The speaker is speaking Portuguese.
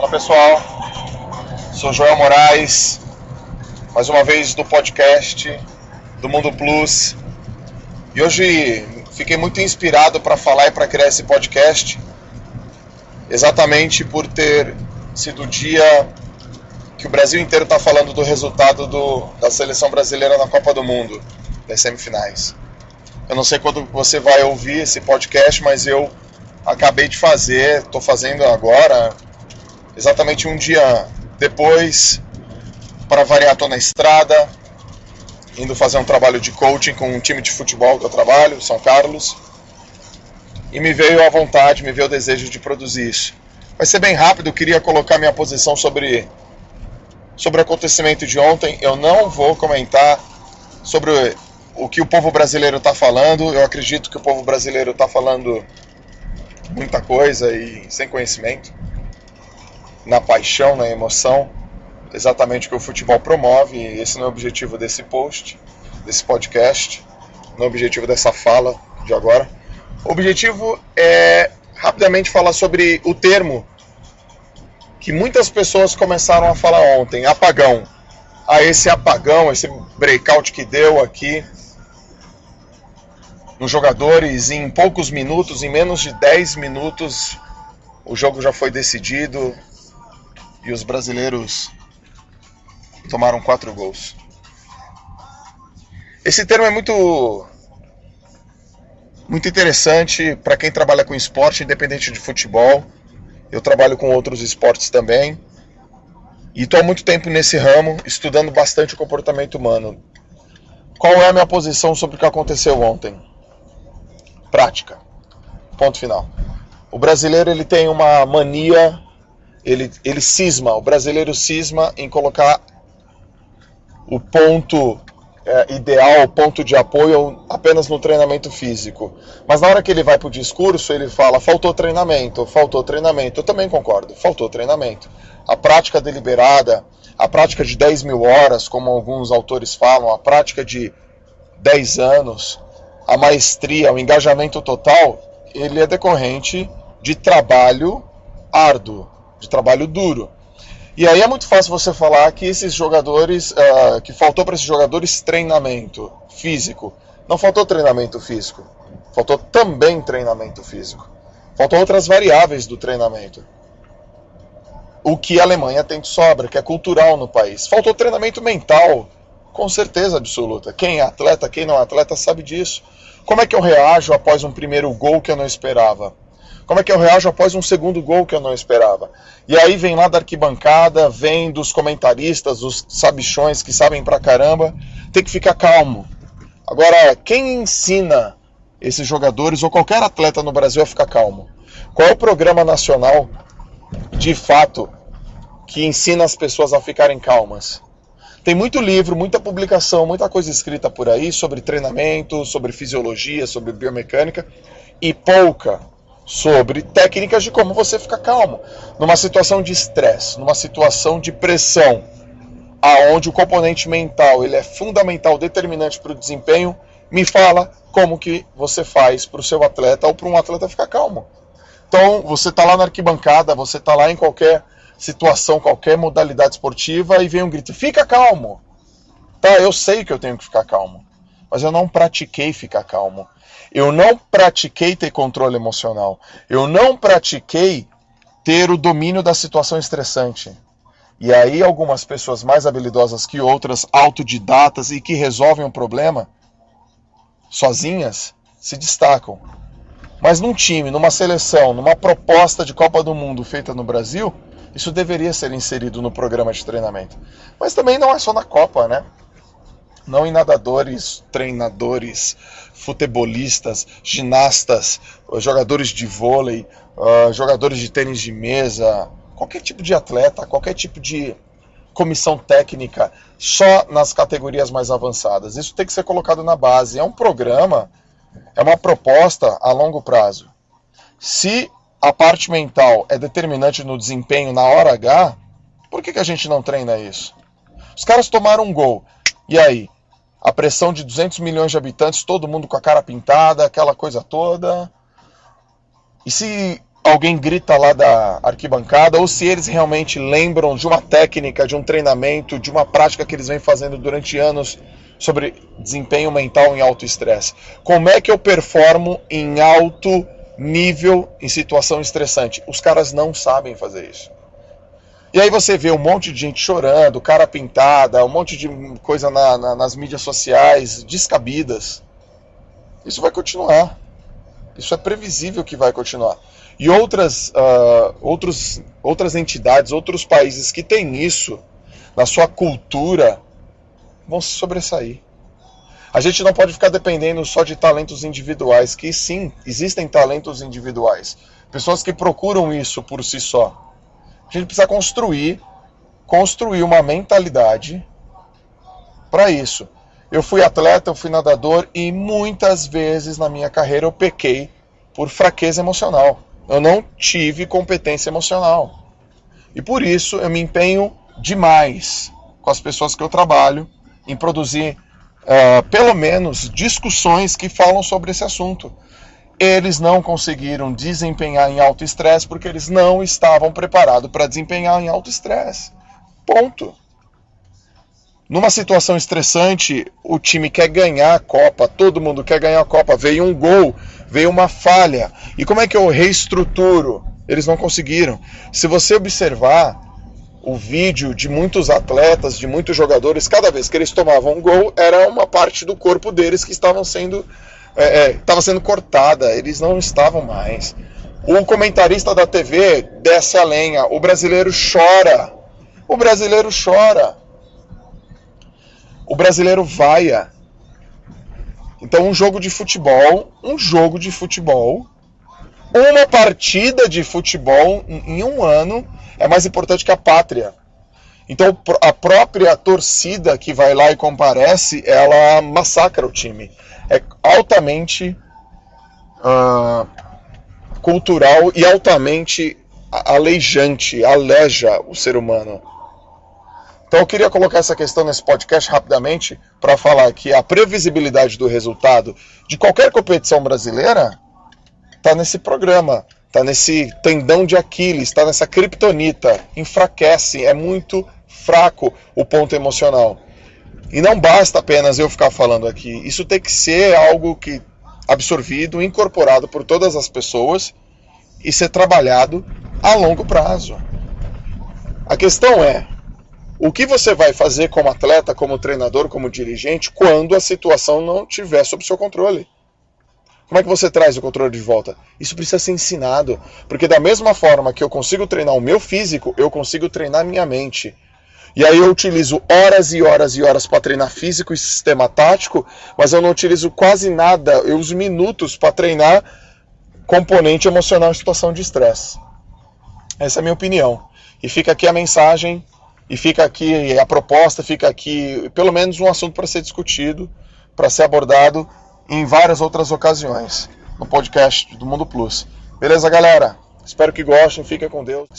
Olá pessoal, sou Joel Moraes, mais uma vez do podcast do Mundo Plus. E hoje fiquei muito inspirado para falar e para criar esse podcast, exatamente por ter sido o dia que o Brasil inteiro está falando do resultado da seleção brasileira na Copa do Mundo, das semifinais. Eu não sei quando você vai ouvir esse podcast, mas eu acabei de fazer, estou fazendo agora, exatamente um dia depois. Para variar, estou na estrada, indo fazer um trabalho de coaching com um time de futebol que eu trabalho, São Carlos, e me veio a vontade, me veio o desejo de produzir isso. Vai ser bem rápido, eu queria colocar minha posição sobre o acontecimento de ontem. Eu não vou comentar sobre o que o povo brasileiro está falando. Eu acredito que o povo brasileiro está falando muita coisa e sem conhecimento, na paixão, na emoção, exatamente o que o futebol promove. E esse não é o objetivo desse post, desse podcast, não é o objetivo dessa fala de agora. O objetivo é rapidamente falar sobre o termo que muitas pessoas começaram a falar ontem, apagão. Esse apagão, esse breakout que deu aqui nos jogadores em poucos minutos, em menos de 10 minutos, o jogo já foi decidido e os brasileiros tomaram 4 gols. Esse termo é muito interessante para quem trabalha com esporte, independente de futebol. Eu trabalho com outros esportes também. E estou há muito tempo nesse ramo, estudando bastante o comportamento humano. Qual é a minha posição sobre o que aconteceu ontem? Prática. Ponto final. O brasileiro ele tem uma mania, ele cisma, o brasileiro cisma em colocar o ponto ideal, o ponto de apoio apenas no treinamento físico. Mas na hora que ele vai para o discurso, ele fala, faltou treinamento, faltou treinamento. Eu também concordo, faltou treinamento. A prática deliberada, a prática de 10 mil horas, como alguns autores falam, a prática de 10 anos, a maestria, o engajamento total, ele é decorrente de trabalho árduo, de trabalho duro. E aí é muito fácil você falar que esses jogadores, que faltou para esses jogadores treinamento físico. Não faltou treinamento físico, faltou também treinamento físico. Faltou outras variáveis do treinamento. O que a Alemanha tem de sobra, que é cultural no país. Faltou treinamento mental, com certeza absoluta. Quem é atleta, quem não é atleta sabe disso. Como é que eu reajo após um primeiro gol que eu não esperava? Como é que eu reajo após um segundo gol que eu não esperava? E aí vem lá da arquibancada, vem dos comentaristas, dos sabichões que sabem pra caramba, tem que ficar calmo. Agora, quem ensina esses jogadores ou qualquer atleta no Brasil a ficar calmo? Qual é o programa nacional, de fato, que ensina as pessoas a ficarem calmas? Tem muito livro, muita publicação, muita coisa escrita por aí sobre treinamento, sobre fisiologia, sobre biomecânica e pouca sobre técnicas de como você ficar calmo numa situação de estresse, numa situação de pressão, aonde o componente mental ele é fundamental, determinante para o desempenho. Me fala como que você faz para o seu atleta ou para um atleta ficar calmo. Então você está lá na arquibancada, você está lá em qualquer situação, qualquer modalidade esportiva e vem um grito, fica calmo. Tá, eu sei que eu tenho que ficar calmo, mas eu não pratiquei ficar calmo. Eu não pratiquei ter controle emocional. Eu não pratiquei ter o domínio da situação estressante. E aí algumas pessoas mais habilidosas que outras, autodidatas e que resolvem o problema sozinhas, se destacam. Mas num time, numa seleção, numa proposta de Copa do Mundo feita no Brasil, isso deveria ser inserido no programa de treinamento. Mas também não é só na Copa, né? Não em nadadores, treinadores, futebolistas, ginastas, jogadores de vôlei, jogadores de tênis de mesa, qualquer tipo de atleta, qualquer tipo de comissão técnica, só nas categorias mais avançadas. Isso tem que ser colocado na base. É um programa, é uma proposta a longo prazo. Se a parte mental é determinante no desempenho na hora H, por que a gente não treina isso? Os caras tomaram um gol. E aí? A pressão de 200 milhões de habitantes, todo mundo com a cara pintada, aquela coisa toda. E se alguém grita lá da arquibancada, ou se eles realmente lembram de uma técnica, de um treinamento, de uma prática que eles vêm fazendo durante anos sobre desempenho mental em alto estresse. Como é que eu performo em alto nível em situação estressante? Os caras não sabem fazer isso. E aí você vê um monte de gente chorando, cara pintada, um monte de coisa nas mídias sociais, descabidas. Isso vai continuar. Isso é previsível que vai continuar. E outras entidades, outros países que têm isso na sua cultura, vão se sobressair. A gente não pode ficar dependendo só de talentos individuais, que sim, existem talentos individuais. Pessoas que procuram isso por si só. A gente precisa construir uma mentalidade para isso. Eu fui atleta, eu fui nadador e muitas vezes na minha carreira eu pequei por fraqueza emocional. Eu não tive competência emocional. E por isso eu me empenho demais com as pessoas que eu trabalho em produzir pelo menos discussões que falam sobre esse assunto. Eles não conseguiram desempenhar em alto estresse porque eles não estavam preparados para desempenhar em alto estresse. Ponto. Numa situação estressante, o time quer ganhar a Copa, todo mundo quer ganhar a Copa. Veio um gol, veio uma falha. E como é que eu reestruturo? Eles não conseguiram. Se você observar o vídeo de muitos atletas, de muitos jogadores, cada vez que eles tomavam um gol, era uma parte do corpo deles que estava sendo cortada, eles não estavam mais. O comentarista da TV desce a lenha, o brasileiro chora, o brasileiro vaia. Então um jogo de futebol, uma partida de futebol em um ano é mais importante que a pátria. Então a própria torcida que vai lá e comparece, ela massacra o time. É altamente cultural e altamente aleijante, aleja o ser humano. Então eu queria colocar essa questão nesse podcast rapidamente para falar que a previsibilidade do resultado de qualquer competição brasileira está nesse programa, está nesse tendão de Aquiles, está nessa criptonita, enfraquece, é muito fraco o ponto emocional. E não basta apenas eu ficar falando aqui. Isso tem que ser algo que absorvido, incorporado por todas as pessoas e ser trabalhado a longo prazo. A questão é, o que você vai fazer como atleta, como treinador, como dirigente, quando a situação não estiver sob seu controle? Como é que você traz o controle de volta? Isso precisa ser ensinado. Porque da mesma forma que eu consigo treinar o meu físico, eu consigo treinar minha mente. E aí eu utilizo horas e horas e horas para treinar físico e sistema tático, mas eu não utilizo quase nada, eu uso minutos para treinar componente emocional em situação de estresse. Essa é a minha opinião. E fica aqui a mensagem, e fica aqui a proposta, fica aqui pelo menos um assunto para ser discutido, para ser abordado em várias outras ocasiões, no podcast do Mundo Plus. Beleza, galera? Espero que gostem, fiquem com Deus.